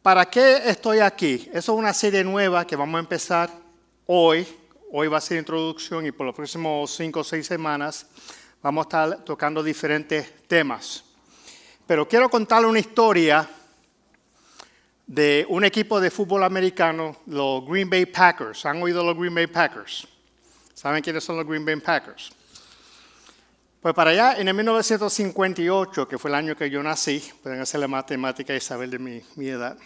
¿Para qué estoy aquí? Eso es una serie nueva que vamos a empezar hoy. Hoy va a ser introducción y por los próximos 5 o 6 semanas vamos a estar tocando diferentes temas. Pero quiero contarle una historia de un equipo de fútbol americano, los Green Bay Packers. ¿Han oído los Green Bay Packers? ¿Saben quiénes son los Green Bay Packers? Pues para allá, en el 1958, que fue el año que yo nací, pueden hacer la matemática y saber de mi edad,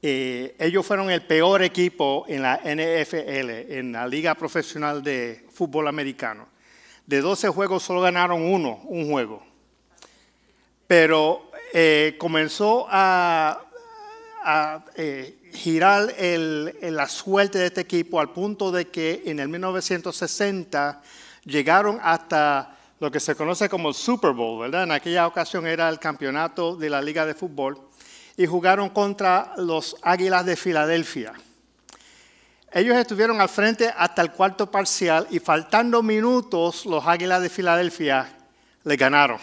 ellos fueron el peor equipo en la NFL, en la Liga Profesional de Fútbol Americano. De 12 juegos solo ganaron un juego. Pero comenzó a girar la suerte de este equipo al punto de que en el 1960 llegaron hasta lo que se conoce como el Super Bowl, ¿verdad? En aquella ocasión era el campeonato de la Liga de Fútbol y jugaron contra los Águilas de Filadelfia. Ellos estuvieron al frente hasta el cuarto parcial y faltando minutos los Águilas de Filadelfia le ganaron.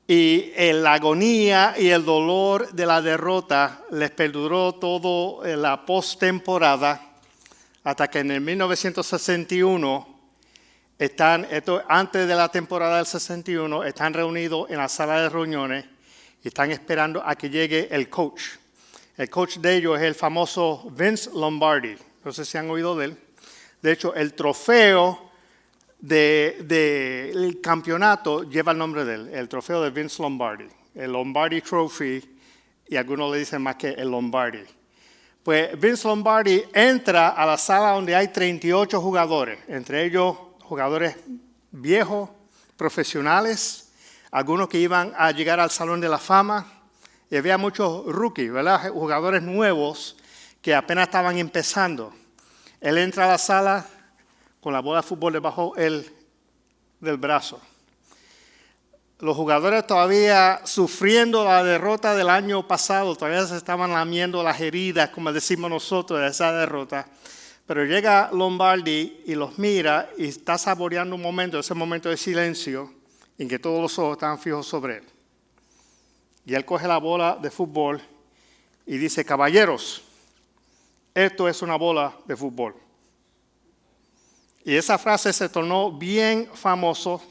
Y la agonía y el dolor de la derrota les perduró todo la postemporada hasta que en el 1961 antes de la temporada del 61, están reunidos en la sala de reuniones y están esperando a que llegue el coach. El coach de ellos es el famoso Vince Lombardi. No sé si han oído de él. De hecho, el trofeo del campeonato lleva el nombre de él, el trofeo de Vince Lombardi. El Lombardi Trophy, y algunos le dicen más que el Lombardi. Pues Vince Lombardi entra a la sala donde hay 38 jugadores, entre ellos jugadores viejos, profesionales, algunos que iban a llegar al Salón de la Fama, y había muchos rookies, ¿verdad? Jugadores nuevos que apenas estaban empezando. Él entra a la sala con la bola de fútbol debajo del brazo. Los jugadores todavía sufriendo la derrota del año pasado, todavía se estaban lamiendo las heridas, como decimos nosotros, de esa derrota. Pero llega Lombardi y los mira y está saboreando un momento, ese momento de silencio, en que todos los ojos están fijos sobre él. Y él coge la bola de fútbol y dice: caballeros, esto es una bola de fútbol. Y esa frase se tornó bien famoso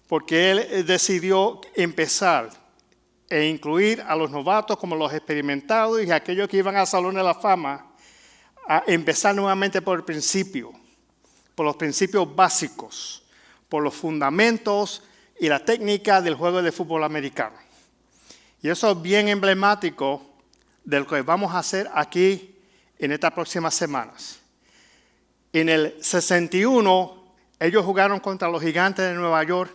porque él decidió empezar e incluir a los novatos como los experimentados y aquellos que iban al Salón de la Fama a empezar nuevamente por el principio, por los principios básicos, por los fundamentos y la técnica del juego de fútbol americano. Y eso es bien emblemático de lo que vamos a hacer aquí en estas próximas semanas. En el 61, ellos jugaron contra los Gigantes de Nueva York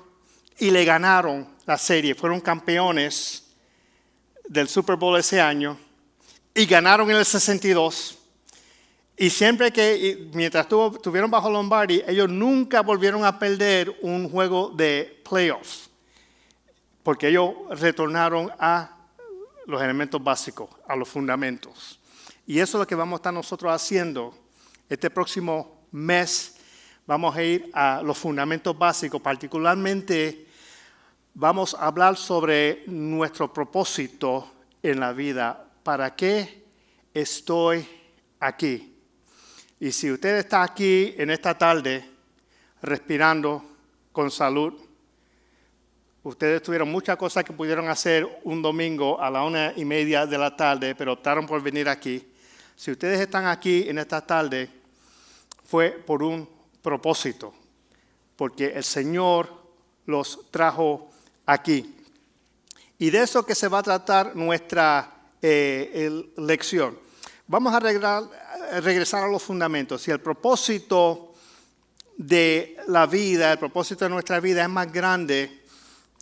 y le ganaron la serie. Fueron campeones del Super Bowl ese año y ganaron en el 62. Y siempre mientras estuvieron bajo Lombardi, ellos nunca volvieron a perder un juego de playoffs, porque ellos retornaron a los elementos básicos, a los fundamentos. Y eso es lo que vamos a estar nosotros haciendo este próximo mes. Vamos a ir a los fundamentos básicos, particularmente vamos a hablar sobre nuestro propósito en la vida. ¿Para qué estoy aquí? Y si usted está aquí en esta tarde, respirando con salud, ustedes tuvieron muchas cosas que pudieron hacer un domingo a la 1:30 de la tarde, pero optaron por venir aquí. Si ustedes están aquí en esta tarde, fue por un propósito, porque el Señor los trajo aquí. Y de eso que se va a tratar nuestra lección. Vamos a regresar a los fundamentos. Si el propósito de la vida, el propósito de nuestra vida es más grande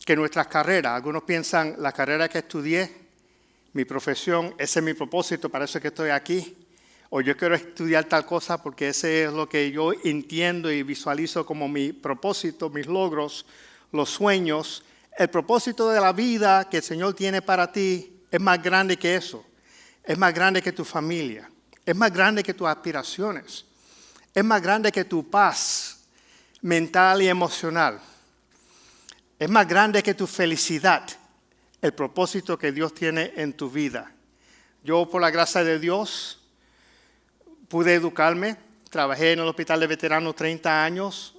que nuestras carreras. Algunos piensan, la carrera que estudié, mi profesión, ese es mi propósito, para eso es que estoy aquí. O yo quiero estudiar tal cosa porque ese es lo que yo entiendo y visualizo como mi propósito, mis logros, los sueños. El propósito de la vida que el Señor tiene para ti es más grande que eso. Es más grande que tu familia. Es más grande que tus aspiraciones. Es más grande que tu paz mental y emocional. Es más grande que tu felicidad. el propósito que Dios tiene en tu vida. Yo, por la gracia de Dios, pude educarme. Trabajé en el hospital de veteranos 30 años.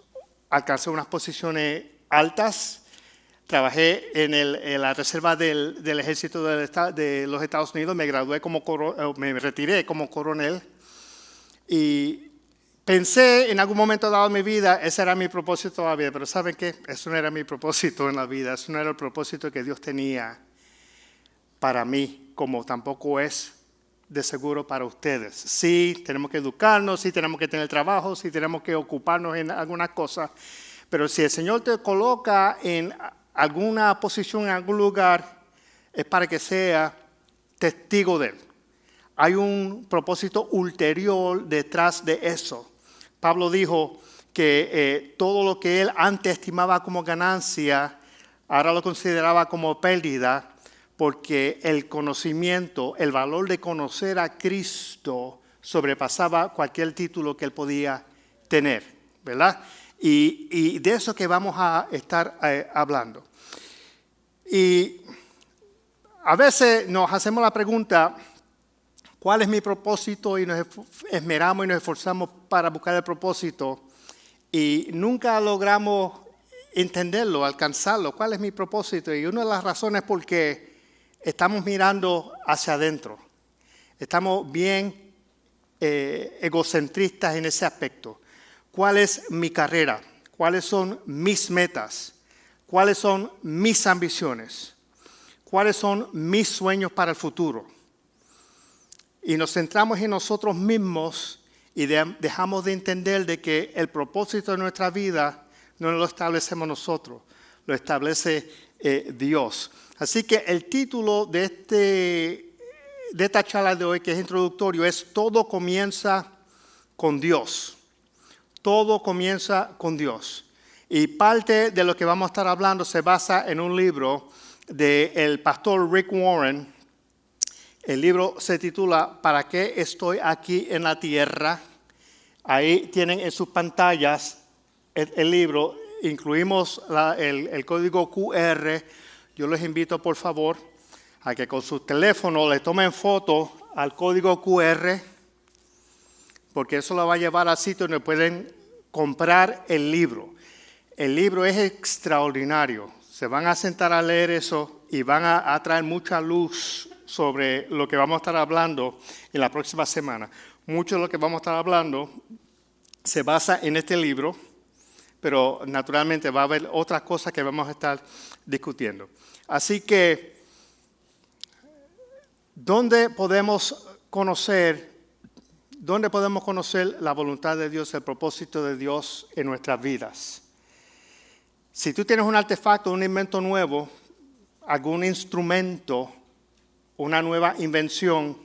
Alcancé unas posiciones altas. Trabajé en la reserva del ejército de los Estados Unidos. Me gradué me retiré como coronel. Y pensé en algún momento dado de mi vida, ese era mi propósito en la vida, pero ¿saben qué? Eso no era mi propósito en la vida, eso no era el propósito que Dios tenía para mí, como tampoco es de seguro para ustedes. Sí, tenemos que educarnos, sí tenemos que tener trabajo, sí tenemos que ocuparnos en algunas cosas, pero si el Señor te coloca en alguna posición, en algún lugar, es para que sea testigo de Él. Hay un propósito ulterior detrás de eso. Pablo dijo que todo lo que él antes estimaba como ganancia, ahora lo consideraba como pérdida, porque el conocimiento, el valor de conocer a Cristo sobrepasaba cualquier título que él podía tener, ¿verdad? Y de eso que vamos a estar hablando. Y a veces nos hacemos la pregunta, ¿cuál es mi propósito? Y nos esmeramos y nos esforzamos para buscar el propósito y nunca logramos entenderlo, alcanzarlo. ¿Cuál es mi propósito? Y una de las razones es porque estamos mirando hacia adentro. Estamos bien egocentristas en ese aspecto. ¿Cuál es mi carrera? ¿Cuáles son mis metas? ¿Cuáles son mis ambiciones? ¿Cuáles son mis sueños para el futuro? Y nos centramos en nosotros mismos y dejamos de entender de que el propósito de nuestra vida no lo establecemos nosotros, lo establece Dios. Así que el título de esta charla de hoy, que es introductorio, es Todo comienza con Dios. Todo comienza con Dios. Y parte de lo que vamos a estar hablando se basa en un libro del pastor Rick Warren. El libro se titula ¿Para qué estoy aquí en la tierra? Ahí tienen en sus pantallas el libro. Incluimos el código QR. Yo les invito, por favor, a que con sus teléfonos le tomen foto al código QR, porque eso lo va a llevar al sitio donde pueden comprar el libro. El libro es extraordinario. Se van a sentar a leer eso y van a traer mucha luz sobre lo que vamos a estar hablando en la próxima semana. Mucho de lo que vamos a estar hablando se basa en este libro, pero naturalmente va a haber otras cosas que vamos a estar discutiendo. Así que, ¿dónde podemos conocer la voluntad de Dios, el propósito de Dios en nuestras vidas? Si tú tienes un artefacto, un invento nuevo, algún instrumento, una nueva invención,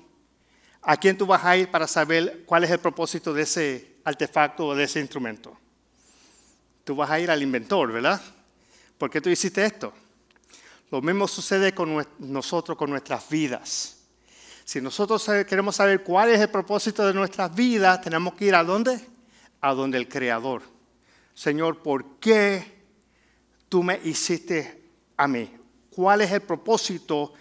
¿a quién tú vas a ir para saber cuál es el propósito de ese artefacto o de ese instrumento? Tú vas a ir al inventor, ¿verdad? ¿Por qué tú hiciste esto? Lo mismo sucede con nosotros, con nuestras vidas. Si nosotros queremos saber cuál es el propósito de nuestras vidas, tenemos que ir ¿a dónde? A donde el Creador. Señor, ¿por qué tú me hiciste a mí? ¿Cuál es el propósito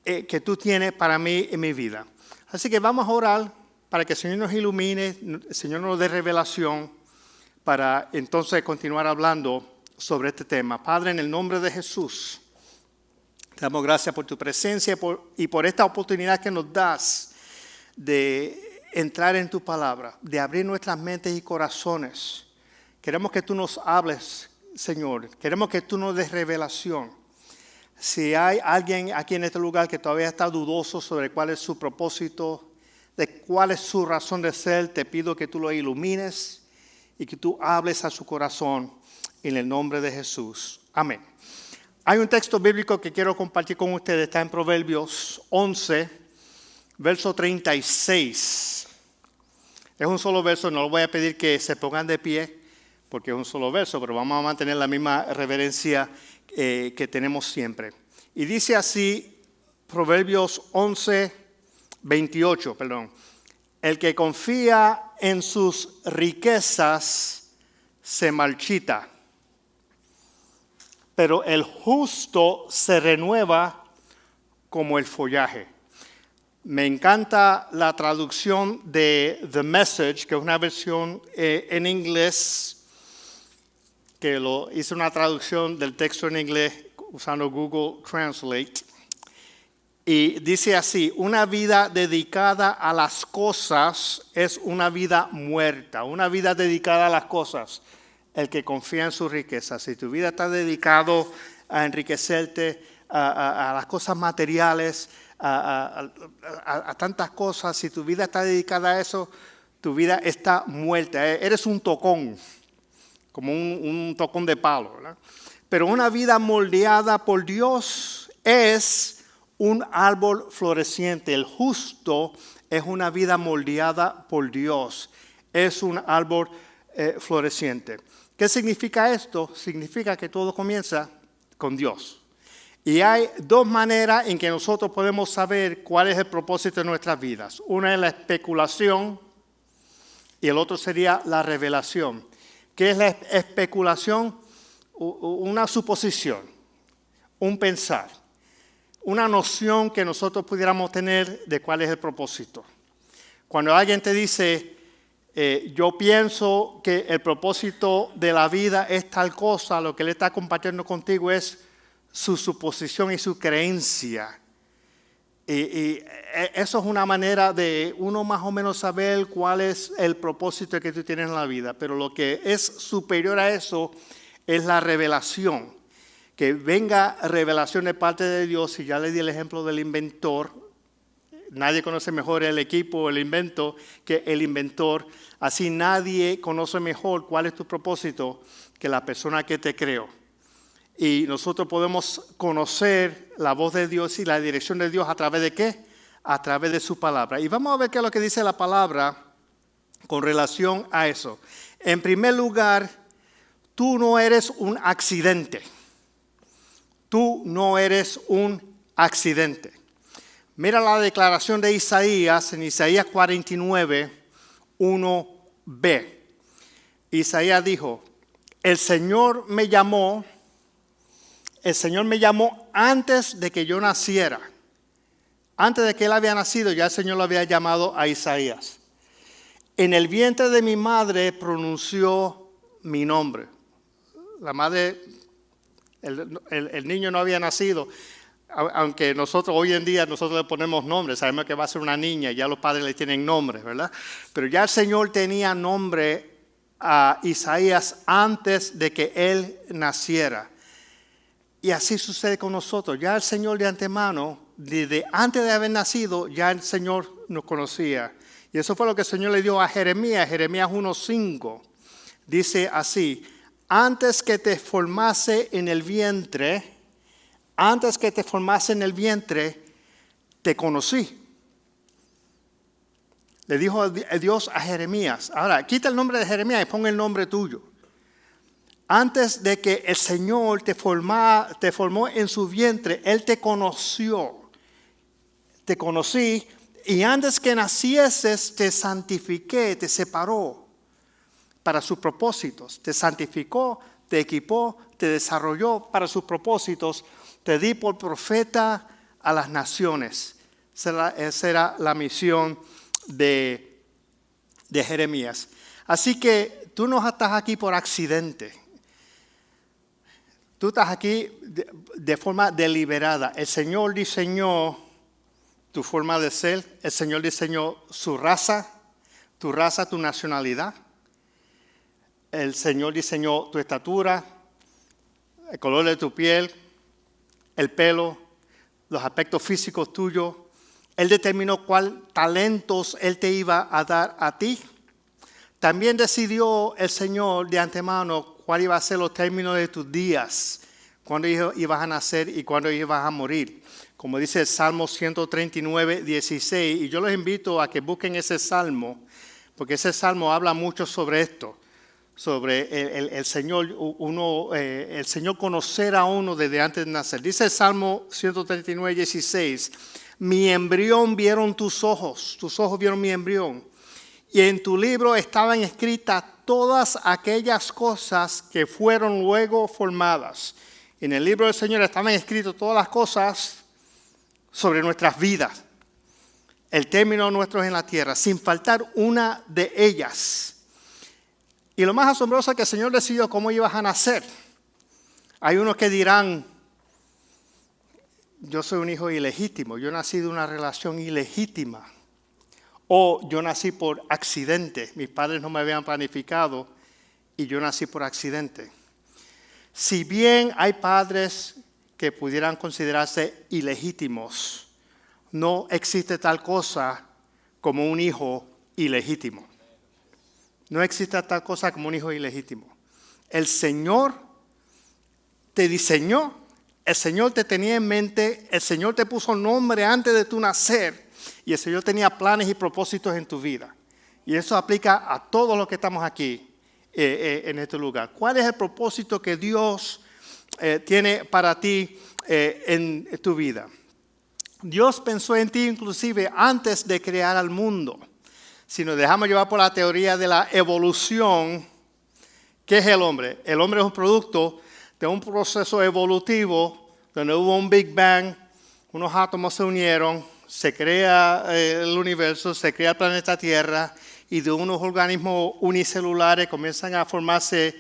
que tú tienes para mí en mi vida? Así que vamos a orar para que el Señor nos ilumine, el Señor nos dé revelación para entonces continuar hablando sobre este tema. Padre, en el nombre de Jesús, te damos gracias por tu presencia y por esta oportunidad que nos das de entrar en tu palabra, de abrir nuestras mentes y corazones. Queremos que tú nos hables, Señor. Queremos que tú nos des revelación. Si hay alguien aquí en este lugar que todavía está dudoso sobre cuál es su propósito, de cuál es su razón de ser, te pido que tú lo ilumines y que tú hables a su corazón en el nombre de Jesús. Amén. Hay un texto bíblico que quiero compartir con ustedes. Está en Proverbios 11, verso 36. Es un solo verso, no les voy a pedir que se pongan de pie porque es un solo verso, pero vamos a mantener la misma reverencia que tenemos siempre. Y dice así, Proverbios 11, 28, el que confía en sus riquezas se marchita, pero el justo se renueva como el follaje. Me encanta la traducción de The Message, que es una versión en inglés, que hice una traducción del texto en inglés usando Google Translate. Y dice así: una vida dedicada a las cosas es una vida muerta. Una vida dedicada a las cosas, el que confía en su riqueza. Si tu vida está dedicado a enriquecerte, a las cosas materiales, a tantas cosas, si tu vida está dedicada a eso, tu vida está muerta. Eres un tocón, como un tocón de palo, ¿verdad? Pero una vida moldeada por Dios es un árbol floreciente. El justo es una vida moldeada por Dios. Es un árbol floreciente. ¿Qué significa esto? Significa que todo comienza con Dios. Y hay dos maneras en que nosotros podemos saber cuál es el propósito de nuestras vidas. Una es la especulación y el otro sería la revelación. ¿Qué es la especulación? Una suposición, un pensar, una noción que nosotros pudiéramos tener de cuál es el propósito. Cuando alguien te dice, yo pienso que el propósito de la vida es tal cosa, lo que él está compartiendo contigo es su suposición y su creencia. Y eso es una manera de uno más o menos saber cuál es el propósito que tú tienes en la vida. Pero lo que es superior a eso es la revelación. Que venga revelación de parte de Dios. Y ya le di el ejemplo del inventor. Nadie conoce mejor el equipo o el invento que el inventor. Así nadie conoce mejor cuál es tu propósito que la persona que te creó. Y nosotros podemos conocer la voz de Dios y la dirección de Dios a través de ¿qué? A través de su palabra. Y vamos a ver qué es lo que dice la palabra con relación a eso. En primer lugar, tú no eres un accidente. Tú no eres un accidente. Mira la declaración de Isaías en Isaías 49, 1b. Isaías dijo, el Señor me llamó antes de que yo naciera. Antes de que él había nacido, ya el Señor lo había llamado a Isaías. En el vientre de mi madre pronunció mi nombre. La madre, el niño no había nacido, aunque nosotros hoy en día nosotros le ponemos nombres, sabemos que va a ser una niña, ya los padres le tienen nombres, ¿verdad? Pero ya el Señor tenía nombre a Isaías antes de que él naciera. Y así sucede con nosotros. Ya el Señor de antemano, desde antes de haber nacido, ya el Señor nos conocía. Y eso fue lo que el Señor le dio a Jeremías. Jeremías 1:5 dice así, antes que te formase en el vientre, te conocí. Le dijo Dios a Jeremías. Ahora, quita el nombre de Jeremías y pon el nombre tuyo. Antes de que el Señor te formó en su vientre, Él te conoció. Te conocí y antes que nacieses te santifiqué, te separó para sus propósitos. Te santificó, te equipó, te desarrolló para sus propósitos. Te di por profeta a las naciones. Esa era la misión de Jeremías. Así que tú no estás aquí por accidente. Tú estás aquí de forma deliberada. El Señor diseñó tu forma de ser. El Señor diseñó su raza, tu nacionalidad. El Señor diseñó tu estatura, el color de tu piel, el pelo, los aspectos físicos tuyos. Él determinó cuáles talentos Él te iba a dar a ti. También decidió el Señor de antemano cuál iba a ser los términos de tus días, cuándo ibas a nacer y cuándo ibas a morir. Como dice el Salmo 139, 16. Y yo los invito a que busquen ese Salmo, porque ese Salmo habla mucho sobre esto. Sobre el Señor, el Señor conocer a uno desde antes de nacer. Dice el Salmo 139, 16. Mi embrión vieron tus ojos vieron mi embrión. Y en tu libro estaban escritas todas aquellas cosas que fueron luego formadas. En el libro del Señor estaban escritas todas las cosas sobre nuestras vidas, el término nuestro en la tierra, sin faltar una de ellas. Y lo más asombroso es que el Señor decidió cómo ibas a nacer. Hay unos que dirán, yo soy un hijo ilegítimo, yo nací de una relación ilegítima. O yo nací por accidente, mis padres no me habían planificado y yo nací por accidente. Si bien hay padres que pudieran considerarse ilegítimos, no existe tal cosa como un hijo ilegítimo. No existe tal cosa como un hijo ilegítimo. El Señor te diseñó, el Señor te tenía en mente, el Señor te puso nombre antes de tu nacer y el Señor tenía planes y propósitos en tu vida. Y eso aplica a todos los que estamos aquí en este lugar. ¿Cuál es el propósito que Dios tiene para ti en tu vida? Dios pensó en ti inclusive antes de crear al mundo. Si nos dejamos llevar por la teoría de la evolución, ¿qué es el hombre? El hombre es un producto de un proceso evolutivo donde hubo un Big Bang, unos átomos se unieron, se crea el universo, se crea el planeta Tierra y de unos organismos unicelulares comienzan a formarse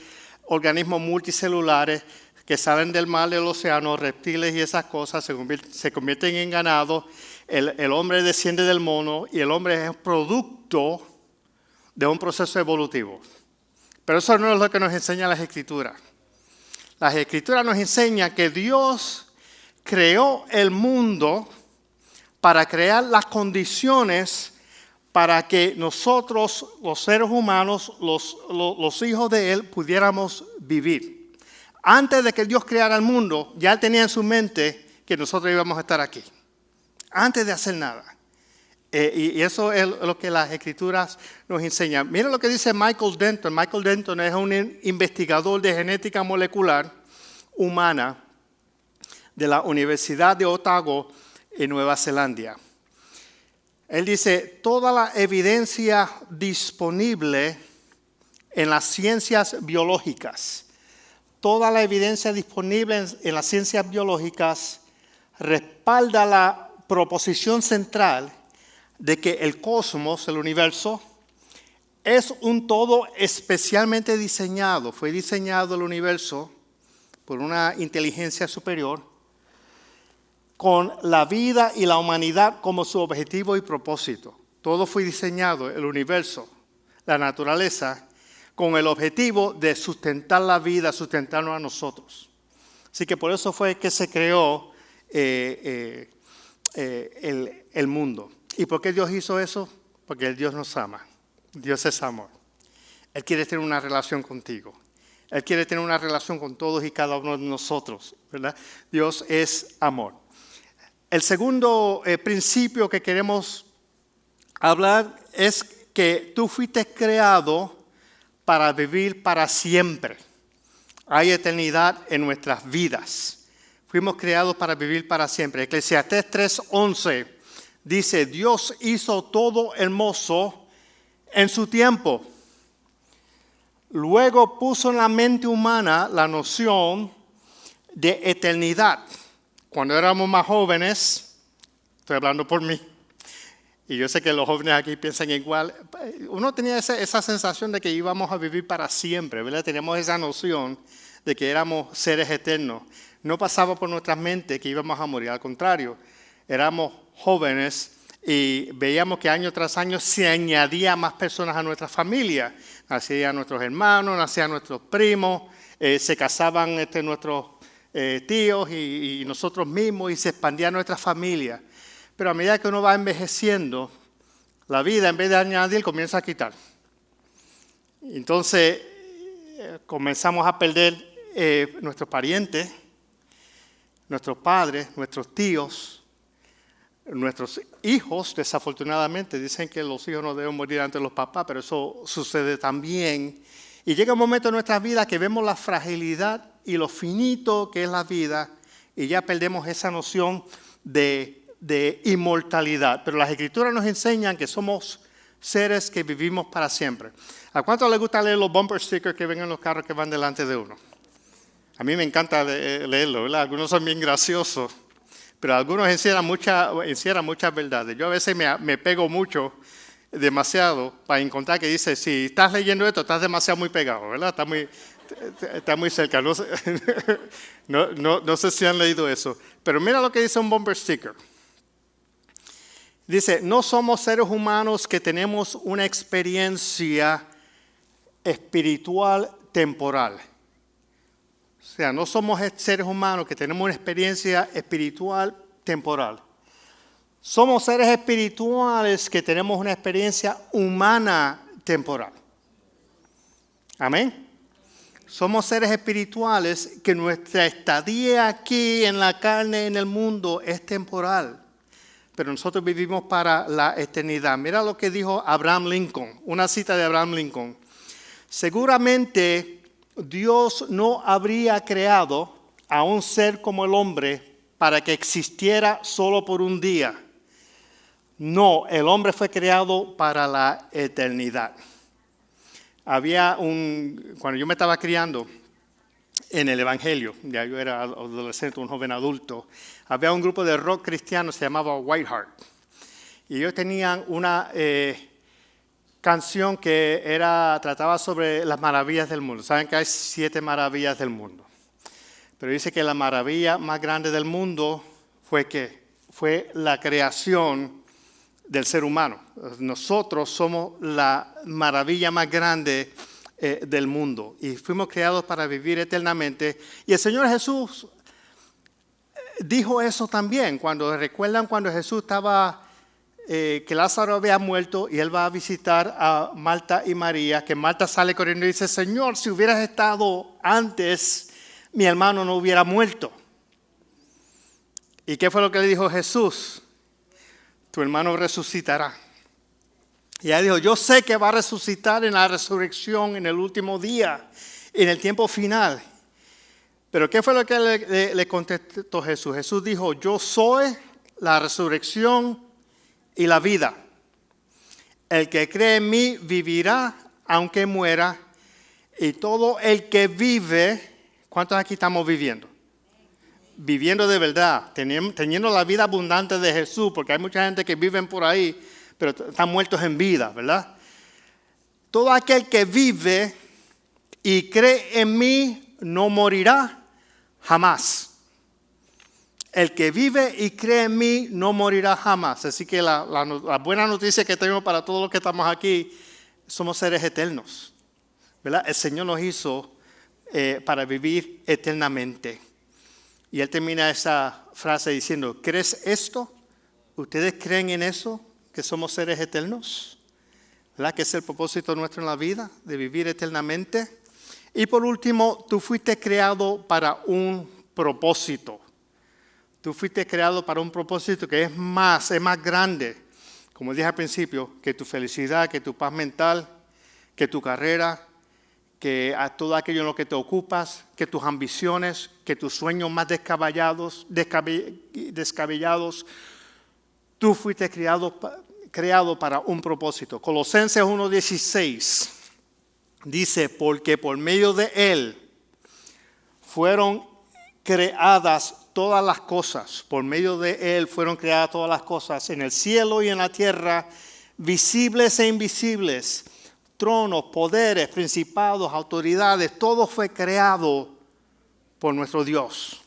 organismos multicelulares que salen del mar del océano, reptiles y esas cosas, se convierten en ganado. El hombre desciende del mono y el hombre es producto de un proceso evolutivo. Pero eso no es lo que nos enseñan las Escrituras. Las Escrituras nos enseñan que Dios creó el mundo para crear las condiciones para que nosotros, los seres humanos, los hijos de Él, pudiéramos vivir. Antes de que Dios creara el mundo, ya Él tenía en su mente que nosotros íbamos a estar aquí. Antes de hacer nada. Y eso es lo que las Escrituras nos enseñan. Miren lo que dice Michael Denton. Michael Denton es un investigador de genética molecular humana de la Universidad de Otago en Nueva Zelanda. Él dice, toda la evidencia disponible en las ciencias biológicas, toda la evidencia disponible en las ciencias biológicas respalda la proposición central de que el cosmos, el universo, es un todo especialmente diseñado. Fue diseñado el universo por una inteligencia superior con la vida y la humanidad como su objetivo y propósito. Todo fue diseñado, el universo, la naturaleza, con el objetivo de sustentar la vida, sustentarnos a nosotros. Así que por eso fue que se creó el mundo. ¿Y por qué Dios hizo eso? Porque Dios nos ama. Dios es amor. Él quiere tener una relación contigo. Él quiere tener una relación con todos y cada uno de nosotros, ¿verdad? Dios es amor. El segundo principio que queremos hablar es que tú fuiste creado para vivir para siempre. Hay eternidad en nuestras vidas. Fuimos creados para vivir para siempre. Eclesiastés 3:11 dice, Dios hizo todo hermoso en su tiempo. Luego puso en la mente humana la noción de eternidad. Cuando éramos más jóvenes, estoy hablando por mí, y yo sé que los jóvenes aquí piensan igual, uno tenía esa sensación de que íbamos a vivir para siempre, ¿verdad? Teníamos esa noción de que éramos seres eternos. No pasaba por nuestras mentes que íbamos a morir, al contrario, éramos jóvenes y veíamos que año tras año se añadían más personas a nuestra familia. Nacían nuestros hermanos, nacían nuestros primos, se casaban nuestros tíos y nosotros mismos y se expandía nuestra familia. Pero a medida que uno va envejeciendo, la vida en vez de añadir comienza a quitar. Entonces comenzamos a perder nuestros parientes, nuestros padres, nuestros tíos, nuestros hijos. Desafortunadamente dicen que los hijos no deben morir antes de los papás, pero eso sucede también. Y llega un momento en nuestras vidas que vemos la fragilidad y lo finito que es la vida y ya perdemos esa noción de inmortalidad. Pero las Escrituras nos enseñan que somos seres que vivimos para siempre. ¿A cuánto les gusta leer los bumper stickers que ven en los carros que van delante de uno? A mí me encanta leerlo, ¿verdad? Algunos son bien graciosos, pero algunos encierran muchas verdades. Yo a veces me pego mucho, demasiado, para encontrar que dice, si estás leyendo esto, estás demasiado muy pegado, ¿verdad? Está muy cerca. No sé, no sé si han leído eso. Pero mira lo que dice un bumper sticker. Dice, no somos seres humanos que tenemos una experiencia espiritual temporal. O sea, no somos seres humanos que tenemos una experiencia espiritual temporal. Somos seres espirituales que tenemos una experiencia humana temporal. Amén. Somos seres espirituales que nuestra estadía aquí en la carne, en el mundo, es temporal. Pero nosotros vivimos para la eternidad. Mira lo que dijo Abraham Lincoln, una cita de Abraham Lincoln. Seguramente Dios no habría creado a un ser como el hombre para que existiera solo por un día. No, el hombre fue creado para la eternidad. Cuando yo me estaba criando en el Evangelio, ya yo era adolescente, un joven adulto, había un grupo de rock cristiano, se llamaba Whiteheart. Y ellos tenían una canción que trataba sobre las maravillas del mundo. Saben que hay 7 maravillas del mundo. Pero dice que la maravilla más grande del mundo fue la creación del ser humano. Nosotros somos la maravilla más grande del mundo y fuimos creados para vivir eternamente. Y el Señor Jesús dijo eso también. ¿Recuerdan cuando Jesús estaba, que Lázaro había muerto y Él va a visitar a Marta y María, que Marta sale corriendo y dice, Señor, si hubieras estado antes, mi hermano no hubiera muerto. ¿Y qué fue lo que le dijo Jesús? Tu hermano resucitará. Y ella dijo, yo sé que va a resucitar en la resurrección, en el último día, en el tiempo final. Pero ¿qué fue lo que le contestó Jesús? Jesús dijo, yo soy la resurrección y la vida. El que cree en mí vivirá aunque muera. Y todo el que vive, ¿cuántos aquí estamos viviendo? Viviendo de verdad, teniendo la vida abundante de Jesús, porque hay mucha gente que viven por ahí, pero están muertos en vida, ¿verdad? Todo aquel que vive y cree en mí no morirá jamás. El que vive y cree en mí no morirá jamás. Así que la buena noticia que tenemos para todos los que estamos aquí, somos seres eternos, ¿verdad? El Señor nos hizo para vivir eternamente. Y Él termina esa frase diciendo, ¿crees esto? ¿Ustedes creen en eso? ¿Que somos seres eternos? ¿Verdad? Que es el propósito nuestro en la vida, de vivir eternamente. Y por último, tú fuiste creado para un propósito. Tú fuiste creado para un propósito que es más grande, como dije al principio, que tu felicidad, que tu paz mental, que tu carrera, que a todo aquello en lo que te ocupas, que tus ambiciones, que tus sueños más descabellados. Tú fuiste creado para un propósito. Colosenses 1:16 dice, porque por medio de Él fueron creadas todas las cosas. Por medio de Él fueron creadas todas las cosas en el cielo y en la tierra, visibles e invisibles. Tronos, poderes, principados, autoridades, todo fue creado por nuestro Dios.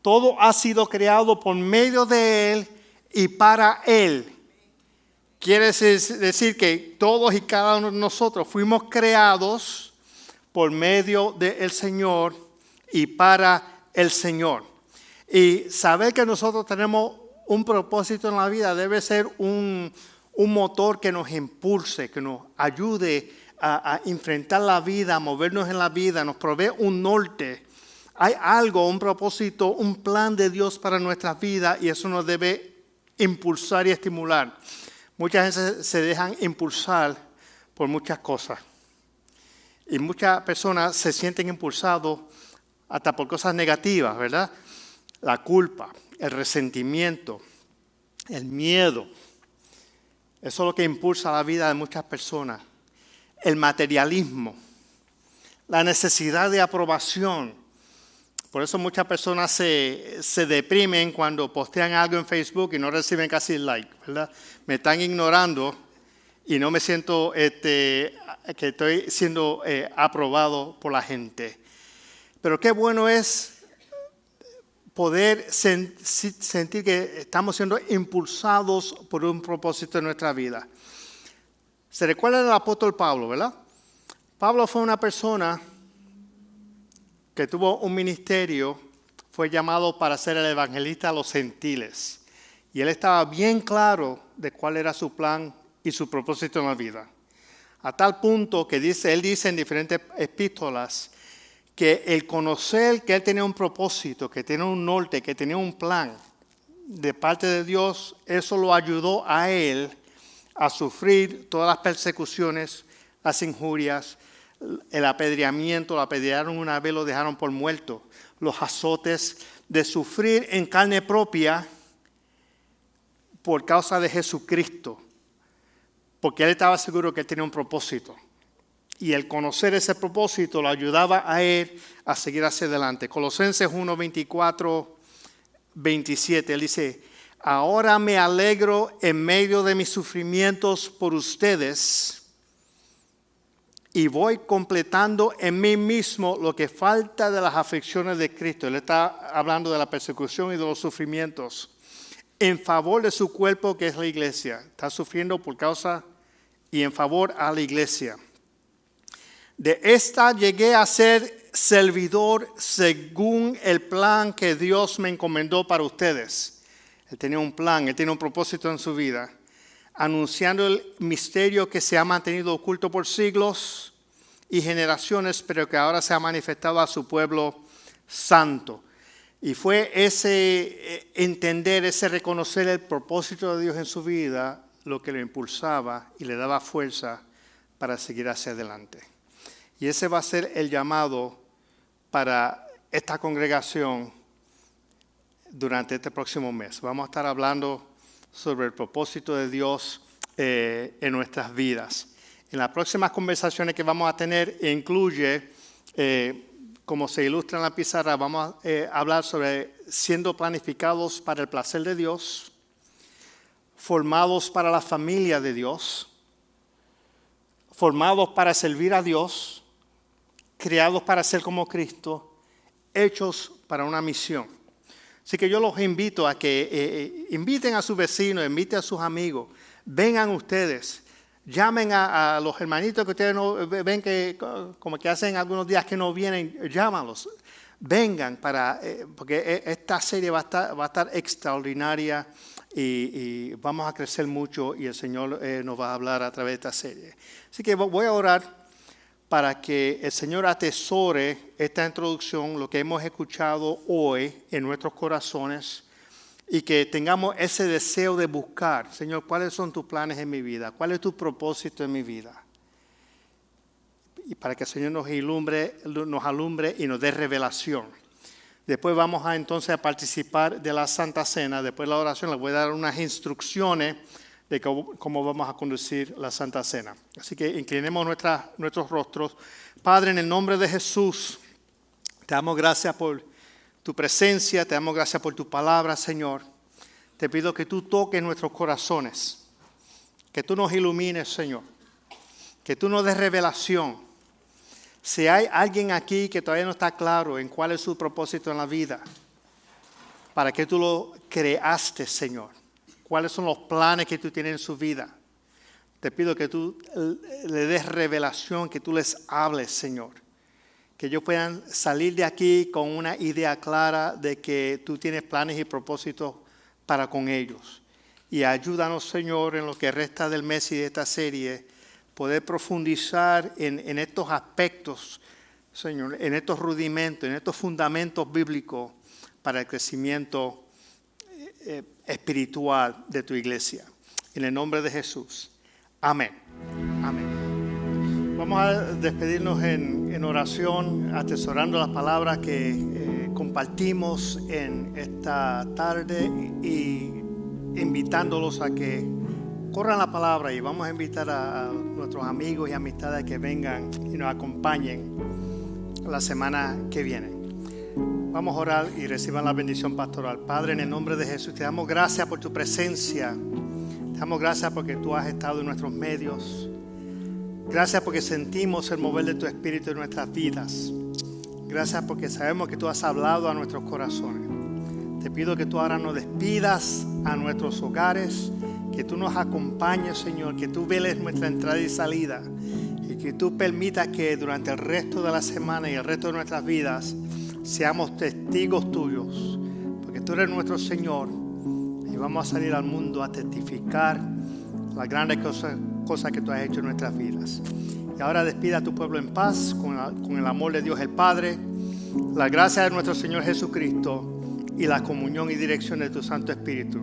Todo ha sido creado por medio de Él y para Él. Quiere decir que todos y cada uno de nosotros fuimos creados por medio del Señor y para el Señor. Y saber que nosotros tenemos un propósito en la vida debe ser un motor que nos impulse, que nos ayude a enfrentar la vida, a movernos en la vida, nos provee un norte. Hay algo, un propósito, un plan de Dios para nuestras vidas y eso nos debe impulsar y estimular. Muchas veces se dejan impulsar por muchas cosas y muchas personas se sienten impulsados hasta por cosas negativas, ¿verdad? La culpa, el resentimiento, el miedo. Eso es lo que impulsa la vida de muchas personas. El materialismo, la necesidad de aprobación, Por eso muchas personas se deprimen cuando postean algo en Facebook y no reciben casi like, ¿verdad? Me están ignorando y no me siento que estoy siendo aprobado por la gente. Pero qué bueno es poder sentir que estamos siendo impulsados por un propósito en nuestra vida. ¿Se recuerda del apóstol Pablo, verdad? Pablo fue una persona que tuvo un ministerio, fue llamado para ser el evangelista a los gentiles. Y él estaba bien claro de cuál era su plan y su propósito en la vida. A tal punto que él dice en diferentes epístolas que el conocer que él tenía un propósito, que tenía un norte, que tenía un plan de parte de Dios, eso lo ayudó a él a sufrir todas las persecuciones, las injurias, el apedreamiento. Lo apedrearon una vez, lo dejaron por muerto. Los azotes, de sufrir en carne propia por causa de Jesucristo. Porque él estaba seguro que él tenía un propósito. Y el conocer ese propósito lo ayudaba a él a seguir hacia adelante. Colosenses 1, 24, 27, él dice: ahora me alegro en medio de mis sufrimientos por ustedes y voy completando en mí mismo lo que falta de las aflicciones de Cristo. Él está hablando de la persecución y de los sufrimientos en favor de su cuerpo, que es la iglesia. Está sufriendo por causa y en favor a la iglesia. De esta llegué a ser servidor según el plan que Dios me encomendó para ustedes. Él tenía un plan, él tenía un propósito en su vida, anunciando el misterio que se ha mantenido oculto por siglos y generaciones, pero que ahora se ha manifestado a su pueblo santo. Y fue ese entender, ese reconocer el propósito de Dios en su vida, lo que lo impulsaba y le daba fuerza para seguir hacia adelante. Y ese va a ser el llamado para esta congregación durante este próximo mes. Vamos a estar hablando sobre el propósito de Dios en nuestras vidas. En las próximas conversaciones que vamos a tener incluye, como se ilustra en la pizarra, vamos a hablar sobre siendo planificados para el placer de Dios, formados para la familia de Dios, formados para servir a Dios, creados para ser como Cristo, hechos para una misión. Así que yo los invito a que inviten a sus vecinos, inviten a sus amigos, vengan ustedes, llamen a los hermanitos que ustedes no ven que como que hacen algunos días que no vienen, llámalos, vengan porque esta serie va a estar extraordinaria y vamos a crecer mucho y el Señor nos va a hablar a través de esta serie. Así que voy a orar para que el Señor atesore esta introducción, lo que hemos escuchado hoy en nuestros corazones, y que tengamos ese deseo de buscar, Señor, ¿cuáles son tus planes en mi vida? ¿Cuál es tu propósito en mi vida? Y para que el Señor nos alumbre y nos dé revelación. Después vamos entonces a participar de la Santa Cena. Después de la oración les voy a dar unas instrucciones de cómo vamos a conducir la Santa Cena. Así que inclinemos nuestros rostros. Padre, en el nombre de Jesús, te damos gracias por tu presencia, te damos gracias por tu palabra, Señor. Te pido que tú toques nuestros corazones, que tú nos ilumines, Señor, que tú nos des revelación. Si hay alguien aquí que todavía no está claro en cuál es su propósito en la vida, para que tú lo creaste, Señor. ¿Cuáles son los planes que tú tienes en su vida? Te pido que tú le des revelación, que tú les hables, Señor. Que ellos puedan salir de aquí con una idea clara de que tú tienes planes y propósitos para con ellos. Y ayúdanos, Señor, en lo que resta del mes y de esta serie, poder profundizar en estos aspectos, Señor, en estos rudimentos, en estos fundamentos bíblicos para el crecimiento espiritual de tu iglesia. En el nombre de Jesús. Amén. Amén. Vamos a despedirnos en oración, atesorando las palabras que compartimos en esta tarde y invitándolos a que corran la palabra, y vamos a invitar a nuestros amigos y amistades que vengan y nos acompañen la semana que viene. Vamos a orar y reciban la bendición pastoral. Padre, en el nombre de Jesús, te damos gracias por tu presencia. Te damos gracias porque tú has estado en nuestros medios. Gracias porque sentimos el mover de tu espíritu en nuestras vidas. Gracias porque sabemos que tú has hablado a nuestros corazones. Te pido que tú ahora nos despidas a nuestros hogares, que tú nos acompañes, Señor, que tú veles nuestra entrada y salida y que tú permitas que durante el resto de la semana y el resto de nuestras vidas seamos testigos tuyos, porque tú eres nuestro Señor y vamos a salir al mundo a testificar las grandes cosas que tú has hecho en nuestras vidas. Y ahora despida a tu pueblo en paz con el amor de Dios el Padre, la gracia de nuestro Señor Jesucristo y la comunión y dirección de tu Santo Espíritu.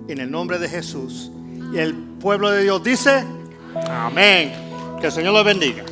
En el nombre de Jesús. Y el pueblo de Dios dice, amén. Que el Señor los bendiga.